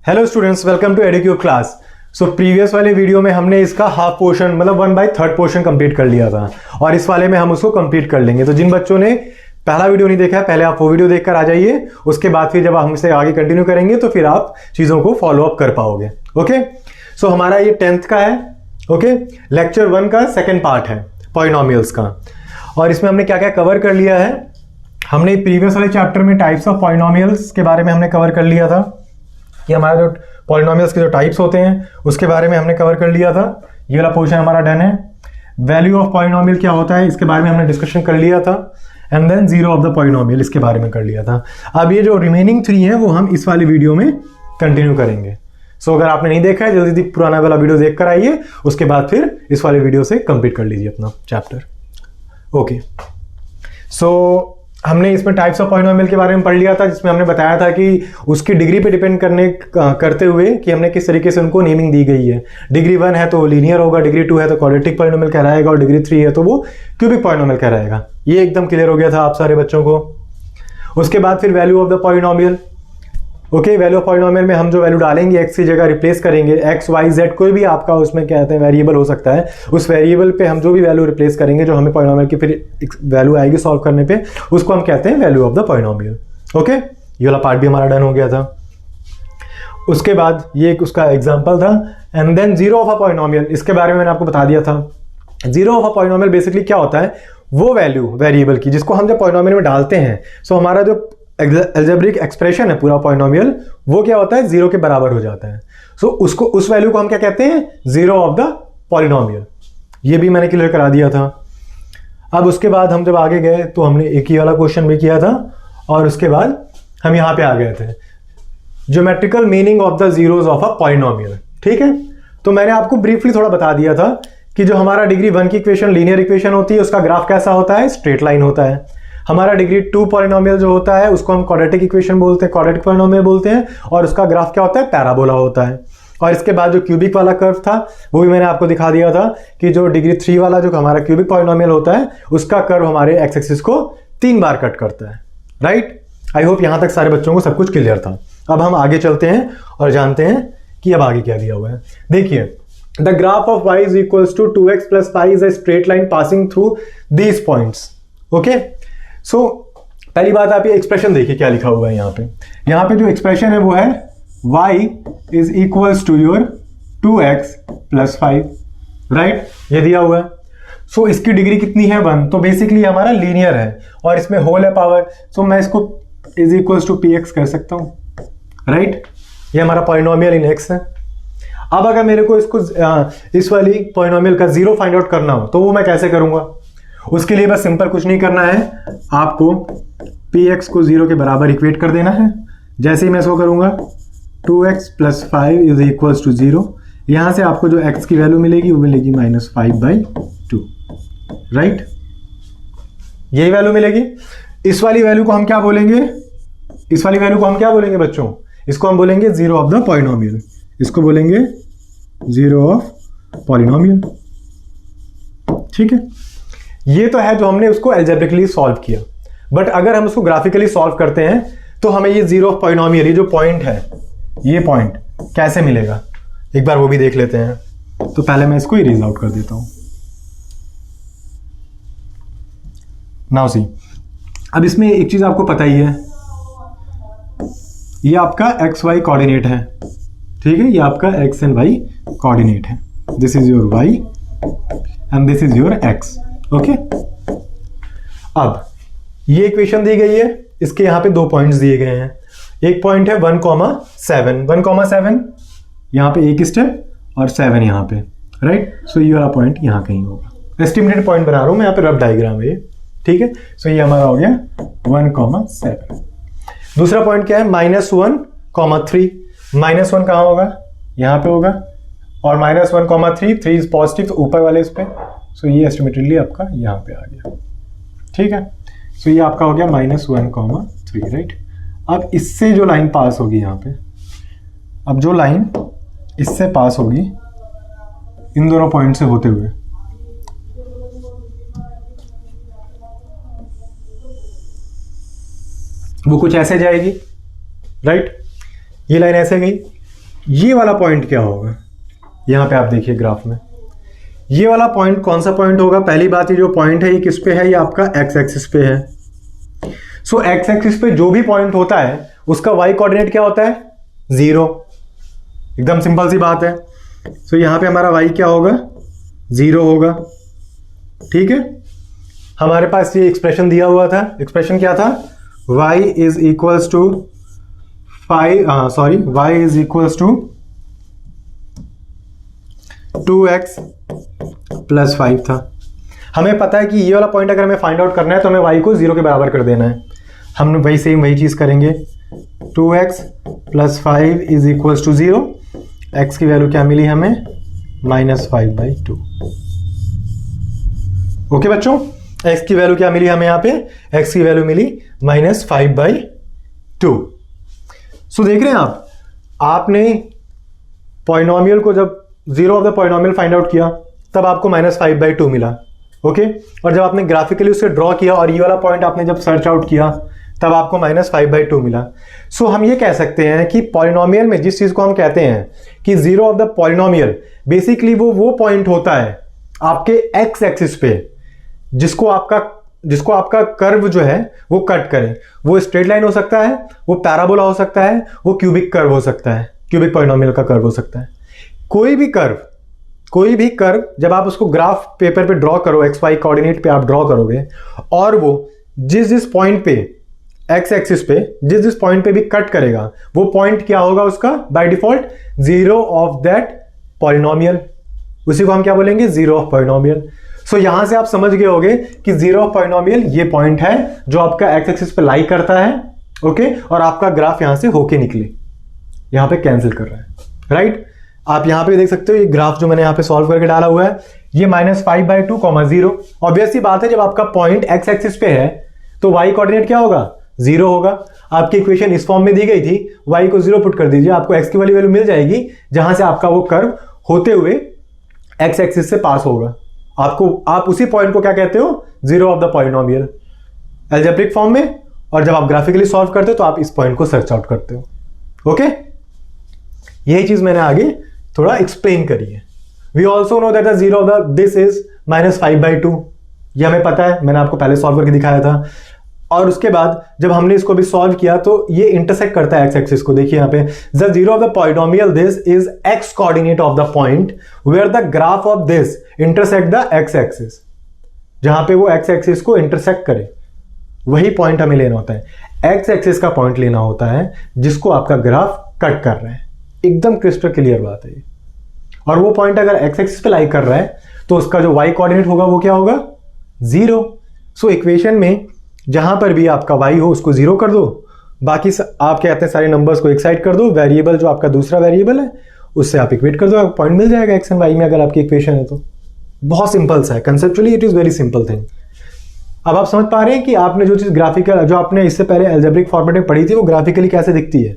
Hello students, welcome to Educube class. So previous वाले video में हमने इसका हाफ पोर्शन मतलब 1/3 पोर्शन कंप्लीट कर लिया था और इस वाले में हम उसको कंप्लीट कर लेंगे। तो जिन बच्चों ने पहला वीडियो नहीं देखा है, पहले आप वो वीडियो देखकर आ जाइए। उसके बाद फिर जब हम इसे आगे कंटिन्यू करेंगे तो फिर आप चीज़ों को फॉलो अप कर पाओगे। ओके, सो हमारा ये 10th का है। ओके, लेक्चर 1 का सेकेंड पार्ट है पॉलिनोमियल्स का। और इसमें हमने क्या क्या कवर कर लिया है, हमने प्रीवियस वाले चैप्टर में टाइप्स ऑफ पॉलिनोमियल्स के बारे में हमने कवर कर लिया था कि हमारा जो पॉलिनोमियल्स के जो टाइप्स होते हैं उसके बारे में हमने कवर कर लिया था। ये वाला पोर्शन हमारा डन है। वैल्यू ऑफ पॉलिनोमियल क्या होता है इसके बारे में हमने डिस्कशन कर लिया था। And than zero of the polynomial इसके बारे में कर लिया था। अब ये जो रिमेनिंग 3 है वो हम इस वाली वीडियो में कंटिन्यू करेंगे। सो अगर आपने नहीं देखा है जल्दी पुराना वाला वीडियो देख कर आइए, उसके बाद फिर इस वाले वीडियो से कंप्लीट कर लीजिए अपना चैप्टर। ओके, सो हमने इसमें टाइप्स ऑफ पॉलिनोमियल के बारे में पढ़ लिया था, जिसमें हमने बताया था कि उसकी डिग्री पे डिपेंड करते हुए कि हमने किस तरीके से उनको नेमिंग दी गई है। डिग्री 1 है तो वो लीनियर होगा, डिग्री 2 है तो क्वाड्रेटिक पॉलिनोमियल कहलाएगा और डिग्री 3 है तो वो क्यूबिक पॉलिनोमियल कहलाएगा। ये एकदम क्लियर हो गया था आप सारे बच्चों को। उसके बाद फिर value of the polynomial. Okay, value of polynomial में हम जो वैल्यू डालेंगे एक्स की जगह रिप्लेस करेंगे। एक्स वाई जेड कोई भी आपका उसमें कहते हैं वेरिएबल हो सकता है, उस वेरिएबल पे हम जो भी वैल्यू रिप्लेस करेंगे जो हमें पॉलिनोमियल की फिर वैल्यू आएगी सॉल्व करने पे, उसको हम कहते हैं value of the polynomial. Okay, ये वाला पार्ट भी हमारा डन हो गया था। उसके बाद ये एक उसका एग्जाम्पल था। And than zero of a polynomial, इसके बारे में मैंने आपको बता दिया था। Zero of a polynomial basically क्या होता है, वो वैल्यू वेरिएबल की जिसको हम जब पॉलिनोमियल में डालते हैं, सो हमारा जो अलजेब्रिक एक्सप्रेशन है पूरा पॉलिनोमियल, वो क्या होता है, जीरो के बराबर हो जाता है। सो उसको उस वैल्यू को हम क्या कहते हैं, जीरो ऑफ द पॉलिनोमियल। ये भी मैंने क्लियर करा दिया था। अब उसके बाद हम जब आगे गए तो हमने एक ही वाला क्वेश्चन भी किया था और उसके बाद हम यहां पे आ गए थे, geometrical meaning of the zeros of a polynomial. ठीक है, तो मैंने आपको ब्रीफली थोड़ा बता दिया था कि जो हमारा डिग्री 1 की इक्वेशन लीनियर इक्वेशन होती है उसका ग्राफ कैसा होता है, स्ट्रेट लाइन होता है। हमारा डिग्री 2 पॉलिनोमियल जो होता है उसको हम क्वाड्रेटिक इक्वेशन बोलते हैं, क्वाड्रेटिक पॉलिनोमियल बोलते हैं, और उसका ग्राफ क्या होता है, पैराबोला होता है। और इसके बाद जो क्यूबिक वाला कर्व था वो भी मैंने आपको दिखा दिया था कि जो डिग्री 3 वाला जो हमारा क्यूबिक पॉलिनोमियल होता है उसका कर्व हमारे एक्स एक्सिस को 3 बार कट करता है। राइट, आई होप यहां तक सारे बच्चों को सब कुछ क्लियर था। अब हम आगे चलते हैं और जानते हैं कि अब आगे क्या दिया हुआ है। देखिए, the graph of y is equals to 2x plus 5 is a straight line passing through these points. Okay, so पहली बात आप ये एक्सप्रेशन देखिए क्या लिखा हुआ है यहाँ पे जो एक्सप्रेशन है वो है y is equals to your 2x plus 5, right, ये दिया हुआ है। सो इसकी डिग्री कितनी है, 1, तो बेसिकली हमारा लीनियर है और इसमें होल है पावर, सो मैं इसको इज इक्वल्स टू px कर सकता हूँ। राइट, ये हमारा पॉलिनोमियल इन x है। अब अगर मेरे को इसको इस वाली पॉलिनोमियल का जीरो फाइंड आउट करना हो तो वो मैं कैसे करूंगा, उसके लिए बस सिंपल कुछ नहीं करना है, आपको px को 0 के बराबर इक्वेट कर देना है। जैसे ही मैं इसको करूंगा 2x plus 5 is equals to 0, यहां से आपको जो x की वैल्यू मिलेगी वो मिलेगी -5/2। राइट, यही वैल्यू मिलेगी। इस वाली वैल्यू को हम क्या बोलेंगे, इस वाली वैल्यू को हम क्या बोलेंगे बच्चों, इसको हम बोलेंगे जीरो ऑफ द पॉलिनोमियल। इसको बोलेंगे जीरो ऑफ पॉलिनोमियल। ठीक है, ये तो है जो हमने उसको अलजेब्रिकली सॉल्व किया। बट अगर हम उसको ग्राफिकली सॉल्व करते हैं तो हमें ये जीरो ऑफ पॉलिनोमियल, ये जो पॉइंट है, ये पॉइंट कैसे मिलेगा एक बार वो भी देख लेते हैं। तो पहले मैं इसको इरेज आउट कर देता हूं। नाउ सी, अब इसमें एक चीज आपको पता ही है, ये आपका एक्स वाई कोऑर्डिनेट है। ठीक है, ये आपका एक्स एंड वाई कोऑर्डिनेट है। This is your y and this is your x. Okay, अब ये इक्वेशन दी गई है, इसके यहां पे 2 पॉइंट्स दिए गए हैं। एक पॉइंट है 1,7, 1,7 यहां पे एक स्टेप और 7 यहां पे। राइट, सो ये वाला पॉइंट यहां कहीं होगा। एस्टिमेटेड पॉइंट बना रहा हूं मैं यहाँ पे, रफ डायग्राम है ये। ठीक है, सो ये हमारा हो गया 1,7। दूसरा पॉइंट क्या है, -1,3। -1 कहां होगा, यहां पे होगा, और -1,3, 3 इज पॉजिटिव तो ऊपर वाले इस पे। सो ये एस्टिमेटेडली आपका यहां पे आ गया। ठीक है, सो ये आपका हो गया -1,3। राइट, अब इससे जो लाइन पास होगी यहां पे, अब जो लाइन इससे पास होगी इन दोनों पॉइंट से होते हुए, वो कुछ ऐसे जाएगी। राइट, ये लाइन ऐसे गई, ये वाला पॉइंट क्या होगा, यहां पे आप देखिए ग्राफ में ये वाला पॉइंट कौन सा पॉइंट होगा। पहली बात, ये जो पॉइंट है ये किस पे है, ये आपका एक्स एक्सिस पे है। सो एक्स एक्सिस पे जो भी पॉइंट होता है उसका वाई कोऑर्डिनेट क्या होता है, 0। एकदम सिंपल सी बात है। सो यहां पे हमारा वाई क्या होगा, 0 होगा। ठीक है, हमारे पास ये एक्सप्रेशन दिया हुआ था। एक्सप्रेशन क्या था, y is equals to 2x plus 5 था। हमें पता है कि ये वाला पॉइंट अगर हमें फाइंड आउट करना है तो हमें y को 0 के बराबर कर देना है। हम वही चीज करेंगे। 2x plus 5 is equals to 0। x की वैल्यू क्या मिली हमें, -5/2। ओके बच्चों, x की वैल्यू क्या मिली हमें यहाँ पे, x की वैल्यू मिली -5/2। सो देख रहे हैं आपने पॉलिनोमियल को जब zero of the polynomial find out किया तब आपको -5/2 मिला। ओके, और जब आपने ग्राफिकली उसे ड्रॉ किया और ये वाला पॉइंट आपने जब सर्च आउट किया तब आपको -5/2 मिला। सो हम ये कह सकते हैं कि पॉलिनोमियल में जिस चीज को हम कहते हैं कि zero of the polynomial, basically वो पॉइंट होता है आपके एक्स एक्सिस पे जिसको आपका कर्व जो है वो कट करे। वो स्ट्रेट लाइन हो सकता है, वो पैराबोला हो सकता है, वो क्यूबिक कर्व हो सकता है, क्यूबिक पॉलिनोमियल का कर्व हो सकता है। कोई भी कर्व जब आप उसको ग्राफ पेपर पे ड्रॉ करो, एक्स वाई कोऑर्डिनेट पे आप ड्रॉ करोगे और वो जिस पॉइंट पे एक्स एक्सिस पे जिस पॉइंट पे भी कट करेगा वो पॉइंट क्या होगा उसका, by default zero of that polynomial. उसी को हम क्या बोलेंगे, जीरो ऑफ पॉलिनोमियल। सो यहां से आप समझ गए होंगे कि जीरो ऑफ पॉलिनोमियल ये पॉइंट है जो आपका एक्स एक्सिस पे लाई करता है। ओके, और आपका ग्राफ यहां से होके निकले, यहां पे कैंसिल कर रहा है, राइट। आप यहां पे देख सकते हो ये ग्राफ जो मैंने यहां पे सॉल्व करके डाला हुआ है, ये -5/2, 0। ऑब्वियस सी बात है, जब आपका पॉइंट एक्स एक्सिस पे है तो वाई कोऑर्डिनेट क्या होगा, 0 होगा। आपकी इक्वेशन इस फॉर्म में दी गई थी, y को 0 पुट कर दीजिए, आपको x की वाली वैल्यू मिल जाएगी जहां से आपका वो कर्व होते हुए x एक्सिस से पास होगा। आप उसी पॉइंट को क्या कहते हो, zero of the polynomial algebraic form में। और जब आप ग्राफिकली सॉल्व करते हो तो आप इस पॉइंट को सर्च आउट करते हो। ओके, यही चीज मैंने आगे थोड़ा एक्सप्लेन करी है। We also know that the zero of the this is -5/2, ये हमें पता है, मैंने आपको पहले सॉल्व करके दिखाया था। और उसके बाद जब हमने इसको भी सॉल्व किया तो ये इंटरसेक्ट करता है एक्स एक्सिस को। देखिए यहां पे the zero of the polynomial this is x coordinate of the point where the graph of this intersect the x axis. जहां पे वो एक्स एक्सिस को इंटरसेक्ट करे वही पॉइंट हमें लेना होता है। एक्स एक्सिस का पॉइंट लेना होता है जिसको आपका ग्राफ कट कर रहा है। एकदम क्रिस्टल क्लियर बात है ये। और वो पॉइंट अगर एक्स एक्सिस पे लाई कर रहा है तो उसका जो वाई कोऑर्डिनेट होगा वो क्या होगा, 0। सो इक्वेशन में जहां पर भी आपका y हो उसको 0 कर दो, बाकी आप क्या कहते हैं सारे नंबर्स को एक साइड कर दो, वेरिएबल जो आपका दूसरा वेरिएबल है उससे आप इक्वेट कर दो, आपको पॉइंट मिल जाएगा x एंड y में अगर आपकी इक्वेशन है तो। बहुत सिंपल सा है, conceptually it is very simple thing. अब आप समझ पा रहे हैं कि आपने जो चीज ग्राफिकल जो आपने इससे पहले अलजेब्रिक फॉर्मेट में पढ़ी थी वो ग्राफिकली कैसे दिखती है।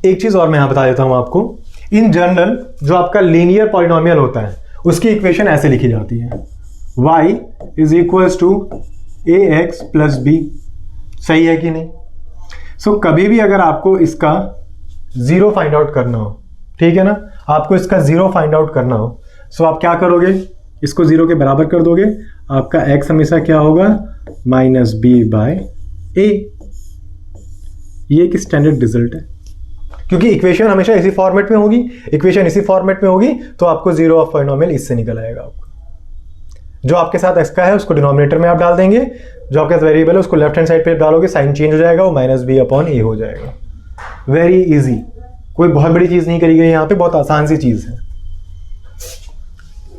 एक चीज और मैं यहां बता देता हूं आपको। इन जनरल जो आपका लीनियर पॉलिनोमियल होता है उसकी इक्वेशन ऐसे लिखी जाती है, y is equals to ax plus b। सही है कि नहीं। सो कभी भी अगर आपको इसका जीरो फाइंड आउट करना हो, ठीक है ना, आपको इसका जीरो फाइंड आउट करना हो, सो आप क्या करोगे, इसको जीरो के बराबर कर दोगे, आपका x हमेशा क्या होगा, -b/a। ये एक स्टैंडर्ड रिजल्ट है क्योंकि इक्वेशन हमेशा इसी फॉर्मेट में होगी। इक्वेशन इसी फॉर्मेट में होगी तो आपको जीरो ऑफ पॉलिनोमियल इससे निकल आएगा। आपको जो आपके साथ x का है उसको डिनोमिनेटर में आप डाल देंगे, जो आपके साथ वेरिएबल है उसको लेफ्ट हैंड साइड पे डालोगे, साइन चेंज हो जाएगा, वो -b/a हो जाएगा। वेरी इजी, कोई बहुत बड़ी चीज नहीं करी गई यहाँ पे, बहुत आसान सी चीज है।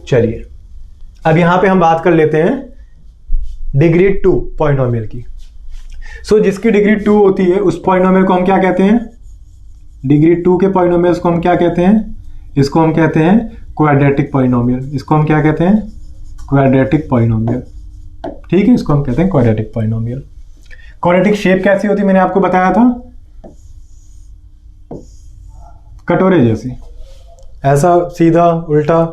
चलिए अब यहाँ पे हम बात कर लेते हैं डिग्री 2 पॉलिनोमियल की। सो जिसकी डिग्री 2 होती है उस पॉलिनोमियल को हम क्या कहते हैं, डिग्री 2 के पॉलिनोमियल्स को हम क्या कहते हैं, इसको हम कहते हैं क्वाड्रेटिक पॉलिनोमियल। इसको हम क्या कहते हैं, क्वाड्रेटिक पॉलिनोमियल। ठीक है, इसको हम कहते हैं क्वाड्रेटिक पॉलिनोमियल। क्वाड्रेटिक शेप कैसी होती मैंने आपको बताया था, कटोरे जैसी, ऐसा सीधा उल्टा।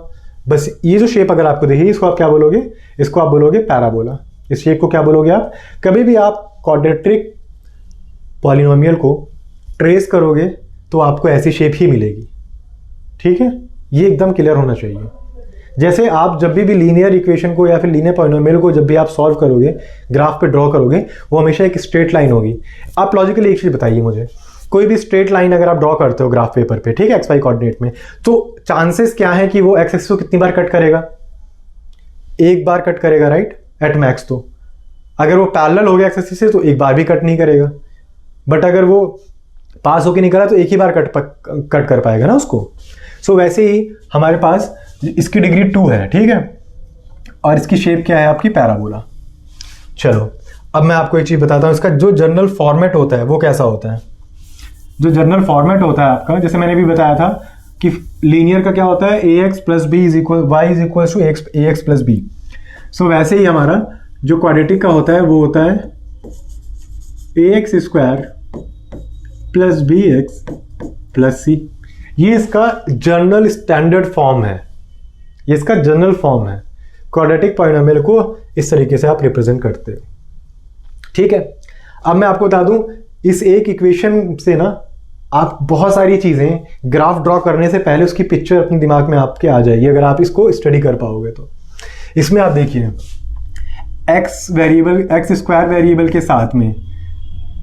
बस ये जो शेप अगर आपको देखिए इसको आप क्या बोलोगे, इसको आप बोलोगे पैराबोला। इस शेप को क्या बोलोगे आप। कभी भी आप क्वाड्रेटिक पॉलिनोमियल को ट्रेस करोगे तो आपको ऐसी शेप ही मिलेगी। ठीक है, ये एकदम क्लियर होना चाहिए। जैसे आप जब भी लीनियर इक्वेशन को या फिर लीनियर पॉलिनोमियल को जब भी आप सॉल्व करोगे, ग्राफ पे ड्रॉ करोगे, वो हमेशा एक स्ट्रेट लाइन होगी। आप लॉजिकली एक चीज़ बताइए मुझे, कोई भी स्ट्रेट लाइन अगर आप ड्रॉ करते हो ग्राफ पेपर पे, ठीक है, एक्स वाई कोऑर्डिनेट में, तो चांसेस क्या है कि वो एक्स एक्सिस को कितनी बार कट करेगा? एक बार कट करेगा, राइट, एट मैक्स। तो अगर वो पैरेलल हो गया एक्स एक्सिस से तो एक बार भी कट नहीं करेगा, बट अगर वो पास होके निकला तो एक ही बार कट कर पाएगा ना उसको। सो वैसे ही हमारे पास इसकी डिग्री 2 है, ठीक है, और इसकी शेप क्या है आपकी? पैराबोला। चलो अब मैं आपको एक चीज़ बताता हूँ, इसका जो जनरल फॉर्मेट होता है वो कैसा होता है। जो जनरल फॉर्मेट होता है आपका, जैसे मैंने भी बताया था कि लीनियर का क्या होता है, ax plus B is equal Y is equal to ax plus B. So वैसे ही हमारा जो क्वाड्रेटिक का होता है वो होता है ax square plus B X plus C. ये इसका जनरल स्टैंडर्ड फॉर्म है, ये इसका जनरल फॉर्म है। क्वाड्रेटिक पॉलिनोमियल को इस तरीके से आप रिप्रेजेंट करते हो। ठीक है, अब मैं आपको बता दूं, इस एक इक्वेशन से ना आप बहुत सारी चीजें ग्राफ ड्रॉ करने से पहले उसकी पिक्चर अपने दिमाग में आपके आ जाएगी, अगर आप इसको स्टडी कर पाओगे तो। इसमें आप देखिए, x variable, x square variable के साथ में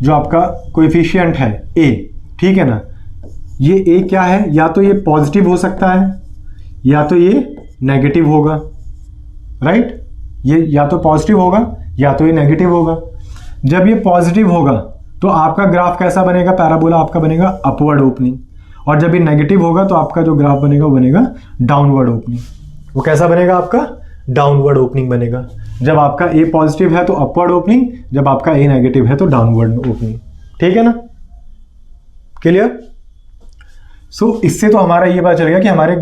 जो आपका कोएफिशिएंट है a, ठीक है ना, ये a क्या है? या तो ये पॉजिटिव हो सकता है या तो ये नेगेटिव होगा, राइट। ये या तो पॉजिटिव होगा या तो ये नेगेटिव होगा। जब ये पॉजिटिव होगा तो आपका ग्राफ कैसा बनेगा? पैराबोला आपका बनेगा अपवर्ड ओपनिंग। और जब ये नेगेटिव होगा तो आपका जो ग्राफ बनेगा वो बनेगा डाउनवर्ड ओपनिंग। वो कैसा बनेगा आपका? डाउनवर्ड ओपनिंग बनेगा। जब आपका ए पॉजिटिव है तो अपवर्ड ओपनिंग, जब आपका ए नेगेटिव है तो डाउनवर्ड ओपनिंग। ठीक है ना, क्लियर? सो इससे तो हमारा ये पता चलेगा कि हमारा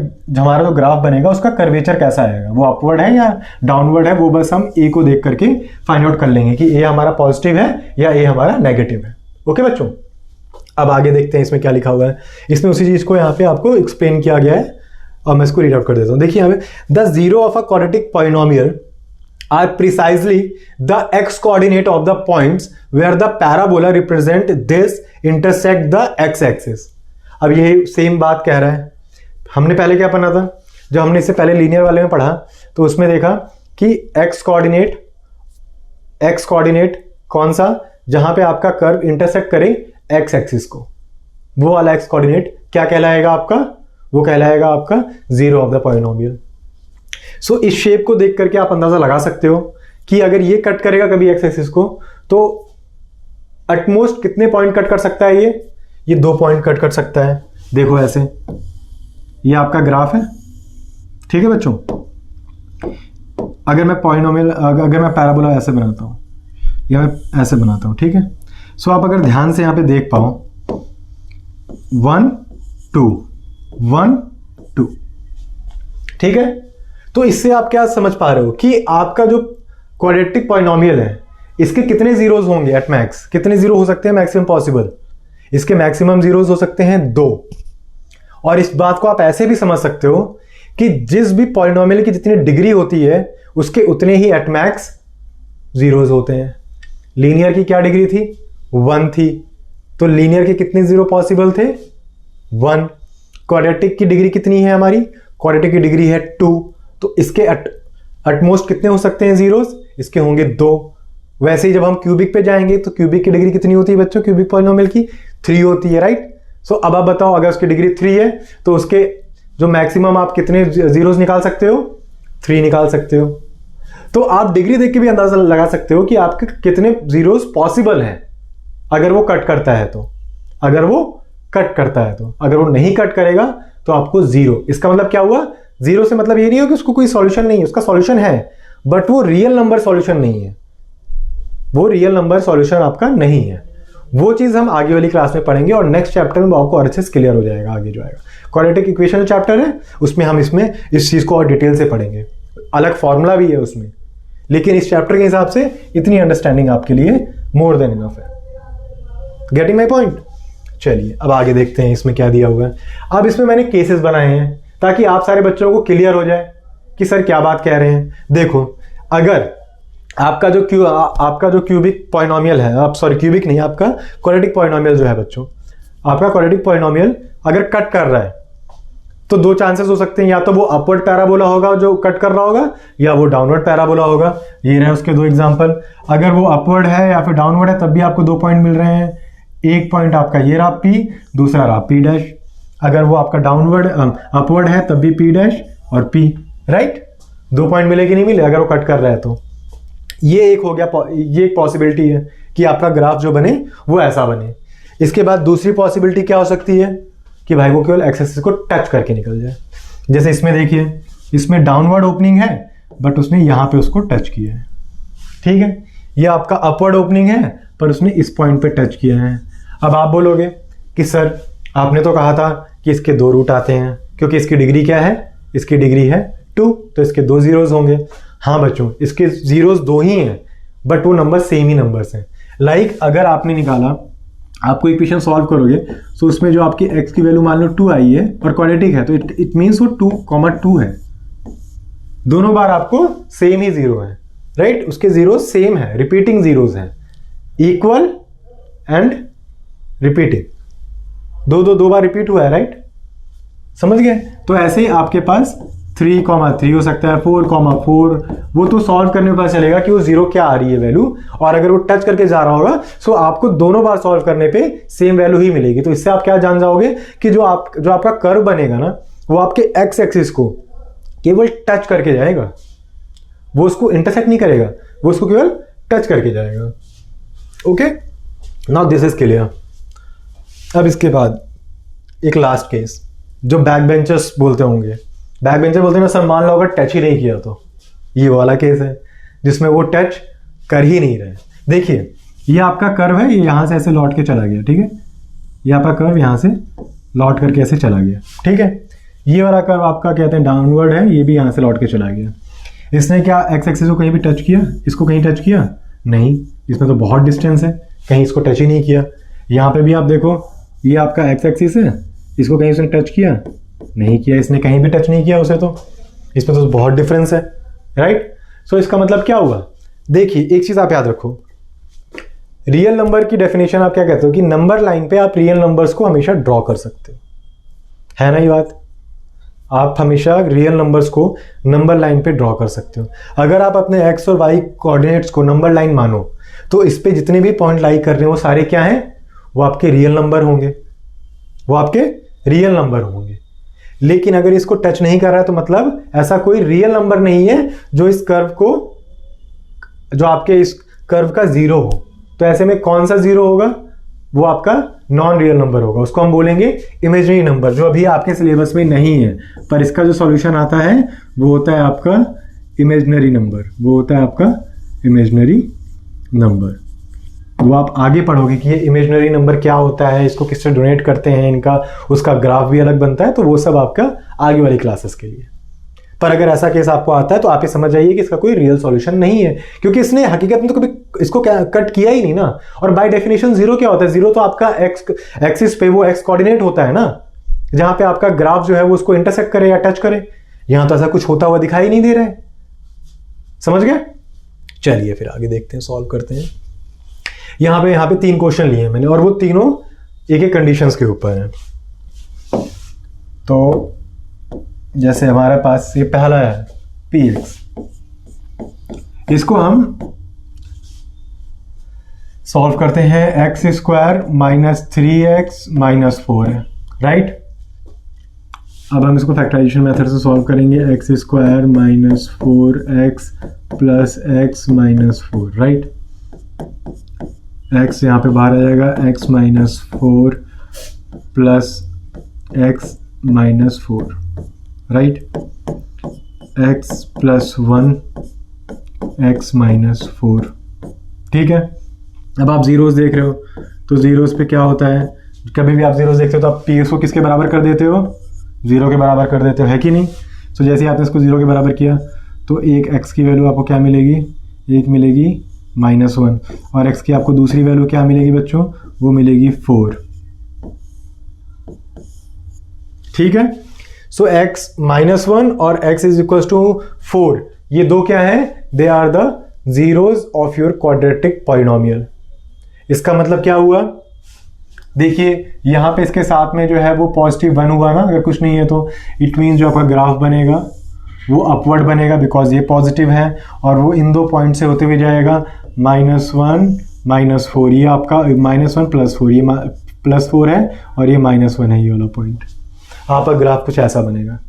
जो ग्राफ बनेगा उसका कर्वेचर कैसा आएगा, वो अपवर्ड है या डाउनवर्ड है। वो बस हम ए को देख करके फाइंड आउट कर लेंगे कि ए हमारा पॉजिटिव है या ए हमारा नेगेटिव है। ओके बच्चों, अब आगे देखते हैं इसमें क्या लिखा हुआ है। इसमें उसी चीज को यहाँ पे आपको एक्सप्लेन किया गया है और मैं इसको रीड आउट कर देता हूँ। देखिए यहाँ पे, the zero of a quadratic polynomial are precisely the x coordinate of the points where the parabola represent this intersect the x axis। अब ये सेम बात कह रहा है। हमने पहले क्या पढ़ा था, जब हमने इससे पहले लीनियर वाले में पढ़ा तो उसमें देखा कि x कोऑर्डिनेट कौन सा, जहां पे आपका कर्व इंटरसेक्ट करे x एक्सिस को, वो वाला x कोऑर्डिनेट क्या कहलाएगा आपका? वो कहलाएगा आपका जीरो ऑफ द पॉलिनोमियल। सो इस शेप को देख करके आप अंदाजा लगा सकते हो कि अगर ये कट करेगा कभी एक्स एक्सिस को तो एटमोस्ट कितने पॉइंट कट कर सकता है? ये 2 पॉइंट कट कर सकता है। देखो ऐसे, ये आपका ग्राफ है, ठीक है बच्चों। अगर मैं पॉलिनोमियल, अगर मैं पैराबोला ऐसे बनाता हूं या मैं ऐसे बनाता हूं, ठीक है। सो आप अगर ध्यान से यहां पे देख पाओ, 1 2 1 2, ठीक है। तो इससे आप क्या समझ पा रहे हो कि आपका जो क्वाड्रेटिक पॉलिनोमियल है इसके कितने जीरोज होंगे एट मैक्स? कितने जीरो हो सकते हैं मैक्सिमम पॉसिबल? इसके मैक्सिमम जीरोज हो सकते हैं 2। और इस बात को आप ऐसे भी समझ सकते हो कि जिस भी पॉलिनोमियल की जितनी डिग्री होती है उसके उतने ही एट मैक्स जीरोज होते हैं। लीनियर की क्या डिग्री थी? 1 थी, तो लीनियर के कितने जीरो पॉसिबल थे? 1। क्वाड्रेटिक की डिग्री कितनी है हमारी? क्वाड्रेटिक की डिग्री है 2, तो इसके एटमोस्ट कितने हो सकते हैं जीरोस? इसके होंगे 2। वैसे ही जब हम क्यूबिक पे जाएंगे तो क्यूबिक की डिग्री कितनी होती है बच्चों? क्यूबिक पॉलिनोमियल की 3 होती है, राइट। सो अब आप बताओ, अगर उसकी डिग्री 3 है तो उसके जो मैक्सिमम आप कितने जीरोस निकाल सकते हो? 3 निकाल सकते हो। तो आप डिग्री देख के भी अंदाजा लगा सकते हो कि आपके कितने जीरोस पॉसिबल हैं अगर वो कट करता है तो। अगर वो कट करता है तो, अगर वो नहीं कट करेगा तो आपको 0। इसका मतलब क्या हुआ? 0 से मतलब ये नहीं हो कि उसको कोई सॉल्यूशन नहीं है, उसका सॉल्यूशन है बट वो रियल नंबर सॉल्यूशन नहीं है। वो रियल नंबर सॉल्यूशन आपका नहीं है। वो चीज हम आगे वाली क्लास में पढ़ेंगे और नेक्स्ट चैप्टर में आपको अच्छे से क्लियर हो जाएगा। आगे जो आएगा क्वाड्रेटिक इक्वेशन चैप्टर है, उसमें हम इसमें इस चीज को और डिटेल से पढ़ेंगे। अलग फॉर्मूला भी है उसमें, लेकिन इस चैप्टर के हिसाब से इतनी अंडरस्टैंडिंग आपके लिए मोर देन इनफ है। Getting my point? चलिए अब आगे देखते हैं इसमें क्या दिया हुआ है। अब इसमें मैंने केसेस बनाए हैं ताकि आप सारे बच्चों को क्लियर हो जाए कि सर क्या बात कह रहे हैं। देखो, अगर आपका जो क्यूबिक पॉलिनोमियल है, आप सॉरी क्यूबिक नहीं, आपका क्वाड्रेटिक पॉलिनोमियल जो है बच्चों, आपका क्वाड्रेटिक पॉलिनोमियल अगर कट कर रहा है तो दो चांसेस हो सकते हैं, या तो वो अपवर्ड पैराबोला होगा जो कट कर रहा होगा, या वो डाउनवर्ड पैराबोला होगा। ये रहे उसके दो एग्जांपल। अगर वो अपवर्ड है या फिर डाउनवर्ड है तब भी आपको 2 पॉइंट मिल रहे हैं। एक पॉइंट आपका ये रहा P, दूसरा रहा P डैश। अगर वो आपका डाउनवर्ड अपवर्ड है तब भी P डैश और P, राइट। 2 पॉइंट मिले कि नहीं मिले अगर वो कट कर रहा है तो। ये एक हो गया, ये एक पॉसिबिलिटी है कि आपका ग्राफ जो बने वो ऐसा बने। इसके बाद दूसरी पॉसिबिलिटी क्या हो सकती है कि भाई वो केवल एक्स एक्सिस को टच करके निकल जाए। जैसे इसमें देखिए, इसमें डाउनवर्ड ओपनिंग है बट उसने यहां पे उसको टच किया है, ठीक है। ये आपका अपवर्ड ओपनिंग है पर उसने इस पॉइंट पे टच किया है। अब आप बोलोगे कि सर आपने तो कहा था कि इसके 2 रूट आते हैं, क्योंकि इसकी डिग्री क्या है, इसकी डिग्री है 2, तो इसके 2 जीरोज होंगे। हाँ बच्चों, इसके जीरोज 2 ही हैं बट वो नंबर सेम ही नंबर्स हैं। लाइक अगर आपने निकाला, आपको इक्वेशन सॉल्व करोगे तो उसमें जो आपकी x की वैल्यू मान लो 2 आई है और क्वाड्रेटिक है तो इट मीन्स वो 2,2 है। दोनों बार आपको सेम ही जीरो है, राइट। उसके जीरो सेम है, रिपीटिंग जीरोज हैं, इक्वल एंड रिपीटिंग, दो बार रिपीट हुआ है, राइट। समझ गए। तो ऐसे ही आपके पास 3,3 हो सकता है, 4,4, वो तो सॉल्व करने में पता चलेगा कि वो जीरो क्या आ रही है वैल्यू। और अगर वो टच करके जा रहा होगा तो आपको दोनों बार सॉल्व करने पे सेम वैल्यू ही मिलेगी। तो इससे आप क्या जान जाओगे कि जो आपका कर्व बनेगा ना वो आपके एक्स एक्सिस को केवल टच करके जाएगा, वो उसको इंटरसेक्ट नहीं करेगा, वो उसको केवल टच करके जाएगा। Okay, now this is clear. अब इसके बाद एक लास्ट केस जो बैक बेंचर्स बोलते होंगे, बैक बेंचर बोलते हैं ना सर मान लो अगर टच ही नहीं किया तो, ये वाला केस है जिसमें वो टच कर ही नहीं रहे। देखिए ये आपका कर्व है, ये यहां से ऐसे लौट के चला गया, ठीक है। ये आपका कर्व यहां से लौट करके ऐसे चला गया, ठीक है। ये वाला कर्व आपका कहते हैं डाउनवर्ड है, ये भी यहां से लौट के चला गया। इसने क्या एक्स एक्सिस को कहीं भी टच किया, इसको कहीं टच किया नहीं, इसमें तो बहुत डिस्टेंस है, कहीं इसको टच ही नहीं किया। यहाँ पे भी आप देखो, ये आपका एक्स एक्सिस है, इसको कहीं उसने टच किया नहीं किया, इसने कहीं भी टच नहीं किया उसे, तो इसमें तो बहुत डिफरेंस है, राइट। सो इसका मतलब क्या हुआ, देखिए एक चीज आप याद रखो, रियल नंबर की डेफिनेशन आप क्या कहते हो कि नंबर लाइन पे आप रियल नंबर्स को हमेशा ड्रॉ कर सकते हो, है ना ये बात। आप हमेशा रियल नंबर्स को नंबर लाइन पे ड्रॉ कर सकते हो। अगर आप अपने एक्स और वाई कोऑर्डिनेट्स को नंबर लाइन मानो तो इस पे जितने भी पॉइंट लाई कर रहे हो वो सारे क्या हैं, वो आपके रियल नंबर होंगे, वो आपके रियल नंबर होंगे। लेकिन अगर इसको टच नहीं कर रहा है तो मतलब ऐसा कोई रियल नंबर नहीं है जो इस कर्व को, जो आपके इस कर्व का जीरो हो। तो ऐसे में कौन सा जीरो होगा, वो आपका नॉन रियल नंबर होगा, उसको हम बोलेंगे इमेजिनरी नंबर, जो अभी आपके सिलेबस में नहीं है। पर इसका जो सॉल्यूशन आता है वो होता है आपका इमेजिनरी नंबर, वो होता है आपका इमेजिनरी नंबर। वो आप आगे पढ़ोगे कि ये इमेजिनरी नंबर क्या होता है, इसको किससे डोनेट करते हैं, इनका उसका ग्राफ भी अलग बनता है, तो वो सब आपका आगे वाली क्लासेस के लिए। पर अगर ऐसा केस आपको आता है तो आप ये समझ जाइए कि इसका कोई रियल सॉल्यूशन नहीं है, क्योंकि इसने हकीकत में तो कभी इसको कट किया ही नहीं ना। और बाय डेफिनेशन जीरो क्या होता है, जीरो तो आपका एक्स एक्सिस पे वो एक्स कोऑर्डिनेट होता है ना, जहां पे आपका ग्राफ जो है वो उसको इंटरसेक्ट करे या टच करे। यहां तो ऐसा कुछ होता हुआ दिखाई नहीं दे रहा है, समझ गए। चलिए फिर आगे देखते हैं, सॉल्व करते हैं। यहां पे 3 क्वेश्चन लिए हैं मैंने, और वो तीनों एक एक कंडीशंस के ऊपर हैं। तो जैसे हमारे पास ये पहला है px, इसको हम सॉल्व करते हैं, x square minus 3x minus 4 है, राइट। अब हम इसको फैक्टराइजेशन मेथड से सॉल्व करेंगे, x square minus 4x plus x minus 4, right. x यहाँ पे बाहर आ जाएगा, x minus 4 plus x minus 4, right. x plus 1 x minus 4, ठीक है। अब आप जीरोस देख रहे हो तो जीरोस पे क्या होता है, कभी भी आप जीरोस देखते हो तो आप p को किसके बराबर कर देते हो, 0 के बराबर कर देते हो, है कि नहीं। तो जैसे आपने इसको 0 के बराबर किया तो एक x की वैल्यू आपको क्या मिलेगी, एक मिलेगी -1, और x की आपको दूसरी वैल्यू क्या मिलेगी बच्चों, वो मिलेगी 4, ठीक है। सो x -1 और x इज इक्वल टू 4, ये दो क्या है, they are the zeros of your quadratic polynomial. इसका मतलब क्या हुआ, देखिए यहाँ पे इसके साथ में जो है वो +1 हुआ ना, अगर कुछ नहीं है तो इट मीन जो आपका ग्राफ बनेगा वो अपवर्ड बनेगा, बिकॉज ये पॉजिटिव है और वो इन दो पॉइंट से होते हुए जाएगा -1 -4, ये आपका -1 +4, ये +4 है और ये -1 है, ये वाला पॉइंट। आपका ग्राफ कुछ ऐसा बनेगा।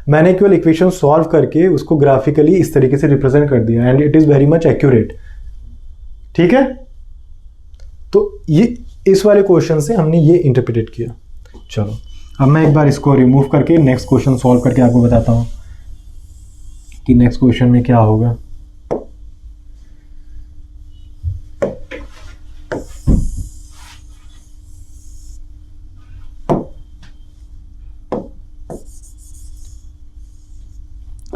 मैंने केवल इक्वेशन सॉल्व करके उसको ग्राफिकली इस तरीके से रिप्रेजेंट कर दिया and it is very much accurate. ठीक है, तो ये इस वाले क्वेश्चन से हमने ये इंटरप्रेट किया। चलो अब मैं एक बार इसको रिमूव करके नेक्स्ट क्वेश्चन सॉल्व करके आपको बताता हूँ कि नेक्स्ट क्वेश्चन में क्या होगा।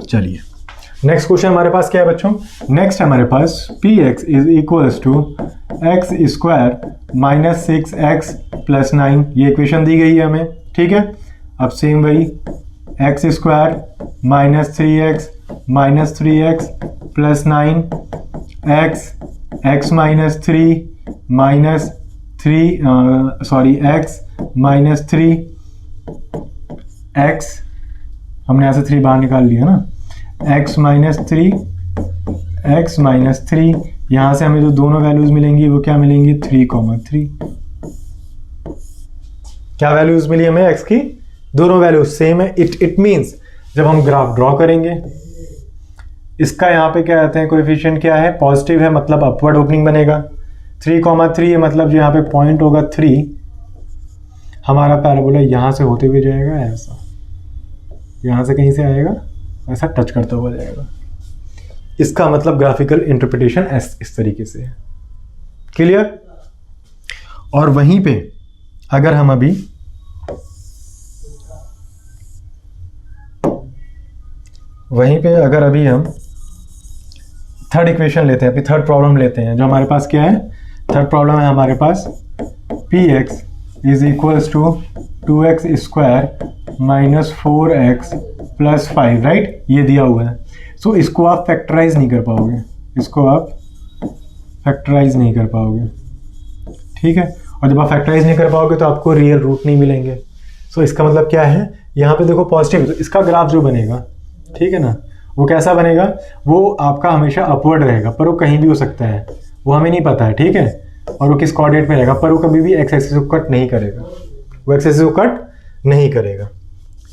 चलिए नेक्स्ट क्वेश्चन हमारे पास क्या है बच्चों? नेक्स्ट हमारे पास px is equals to x square -6x + 9, ये इक्वेशन दी गई है हमें। ठीक है, अब सेम वही x square -3x + 9 x x x हमने यहाँ से 3 बाहर निकाल लिया ना, x -3 यहाँ से हमें जो दोनों वैल्यूज मिलेंगी वो क्या मिलेंगी? 3,3। क्या वैल्यूज मिली हमें x की? दोनों वैल्यूज सेम है। इट मीन्स जब हम ग्राफ ड्रॉ करेंगे इसका यहाँ पे क्या कहते हैं, कोएफिशिएंट क्या है? पॉजिटिव है, मतलब अपवर्ड ओपनिंग बनेगा। 3,3 है मतलब जो यहाँ पे पॉइंट होगा 3, हमारा पैराबोला यहाँ से होते हुए जाएगा, ऐसा यहाँ से कहीं से आएगा, ऐसा टच करता हुआ जाएगा। इसका मतलब ग्राफिकल इंटरप्रिटेशन इस तरीके से है। क्लियर? और वहीं पे अगर हम अभी हम थर्ड इक्वेशन लेते हैं, अभी थर्ड प्रॉब्लम लेते हैं, जो हमारे पास क्या है? थर्ड प्रॉब्लम है हमारे पास px is equals to 2x square -4x + 5, right? ये दिया हुआ है। सो इसको आप फैक्टराइज नहीं कर पाओगे, ठीक है? और जब आप फैक्टराइज नहीं कर पाओगे तो आपको रियल रूट नहीं मिलेंगे। सो इसका मतलब क्या है? यहाँ पे देखो पॉजिटिव, तो इसका ग्राफ जो बनेगा, ठीक है ना, वो कैसा बनेगा? वो आपका हमेशा अपवर्ड रहेगा, पर वो कहीं भी हो सकता है, वो हमें नहीं पता है, ठीक है? और वो किस कोऑर्डिनेट में रहेगा, पर वो कभी भी एक्स एक्सिस को कट नहीं करेगा,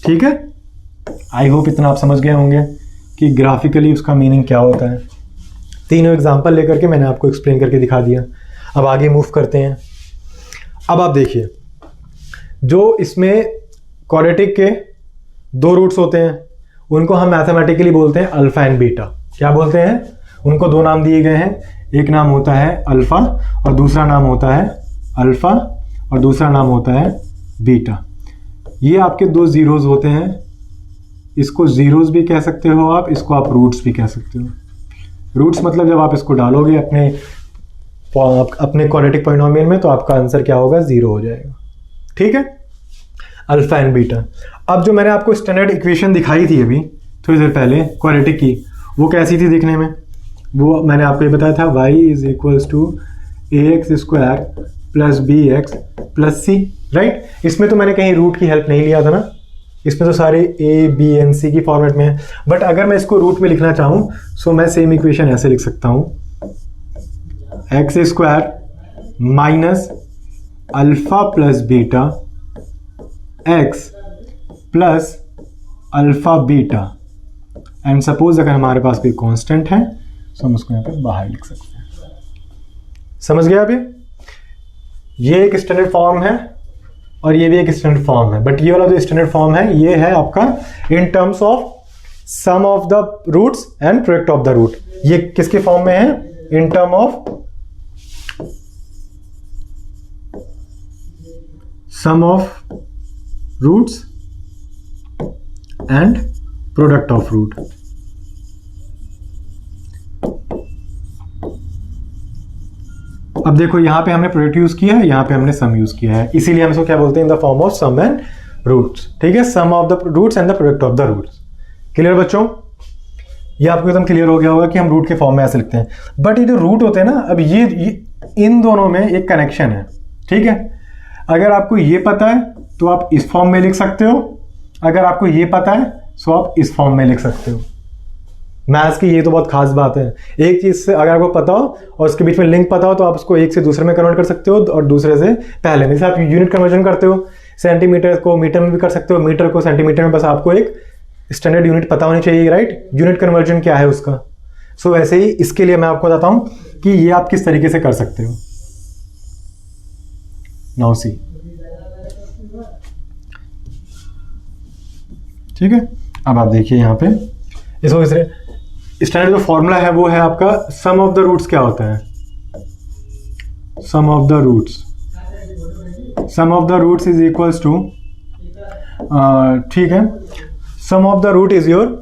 ठीक है? आई होप इतना आप समझ गए होंगे कि ग्राफिकली उसका मीनिंग क्या होता है। तीनों एग्जांपल लेकर के मैंने आपको एक्सप्लेन करके दिखा दिया। अब आगे मूव करते हैं। अब आप देखिए, जो इसमें क्वाड्रेटिक के 2 रूट्स होते हैं उनको हम मैथमेटिकली बोलते हैं अल्फा एंड बीटा। क्या बोलते हैं? उनको 2 नाम दिए गए हैं, एक नाम होता है अल्फा और दूसरा नाम होता है बीटा। ये आपके 2 जीरोज होते हैं, इसको जीरोज भी कह सकते हो आप, इसको आप रूट्स भी कह सकते हो। रूट्स मतलब जब आप इसको डालोगे अपने क्वाड्रेटिक पॉलिनोमियल में तो आपका आंसर क्या होगा? 0 हो जाएगा, ठीक है? Alpha and beta. अब जो मैंने आपको स्टैंडर्ड इक्वेशन दिखाई थी अभी थोड़ी देर पहले क्वाड्रेटिक की, वो कैसी थी दिखने में? वो मैंने आपको ये बताया था, y is equals to ax square + bx + c, right? इसमें तो मैंने कहीं रूट की हेल्प नहीं लिया था ना, इसमें तो सारे a b n c की फॉर्मेट में है। बट अगर मैं इसको रूट में लिखना चाहूँ सो मैं सेम इक्वेशन ऐसे लिख सकता हूँ, x square -alpha + beta x + alpha beta, and suppose अगर हमारे पास कोई कांस्टेंट है तो हम उसको यहाँ पे बाहर लिख सकते हैं। समझ गया आप? ये एक स्टैंडर्ड फॉर्म है और ये भी एक स्टैंडर्ड फॉर्म है, बट ये वाला जो स्टैंडर्ड फॉर्म है ये है आपका in terms of sum of the roots and product of the root. ये किसके फॉर्म में है? In term of sum of roots and product of root. अब देखो यहाँ पे हमने प्रोडक्ट यूज किया है, यहाँ पे हमने सम यूज किया है, इसीलिए हम इसको क्या बोलते हैं? In the form of sum and roots, ठीक है? Sum of the roots and the product of the roots. Clear बच्चों? ये आपको एकदम क्लियर हो गया होगा कि हम रूट के फॉर्म में ऐसे लिखते हैं। बट ये जो रूट होते हैं ना, अब ये इन दोनों में एक कनेक्शन है, ठीक है? अगर आपको ये पता है तो आप इस फॉर्म में लिख सकते हो, अगर आपको ये पता है तो आप इस फॉर्म में लिख सकते हो। मैथ्स की ये तो बहुत खास बात है, एक चीज़ से अगर आपको पता हो और उसके बीच में लिंक पता हो तो आप उसको एक से दूसरे में कन्वर्ट कर सकते हो और दूसरे से पहले में। जैसे आप यूनिट कन्वर्जन करते हो, सेंटीमीटर को मीटर में भी कर सकते हो, मीटर को सेंटीमीटर में, बस आपको एक स्टैंडर्ड यूनिट पता होनी चाहिए, राइट? यूनिट कन्वर्जन क्या है उसका। सो वैसे ही इसके लिए मैं आपको बताता हूं कि ये आप किस तरीके से कर सकते हो। नाउ सी, ठीक है। अब आप देखिए यहाँ पे इसको स्टैंडर्ड जो फॉर्मूला है वो है आपका सम ऑफ द रूट्स। क्या होता है sum of the roots? Sum of the roots is equals to, ठीक है, sum of the root is your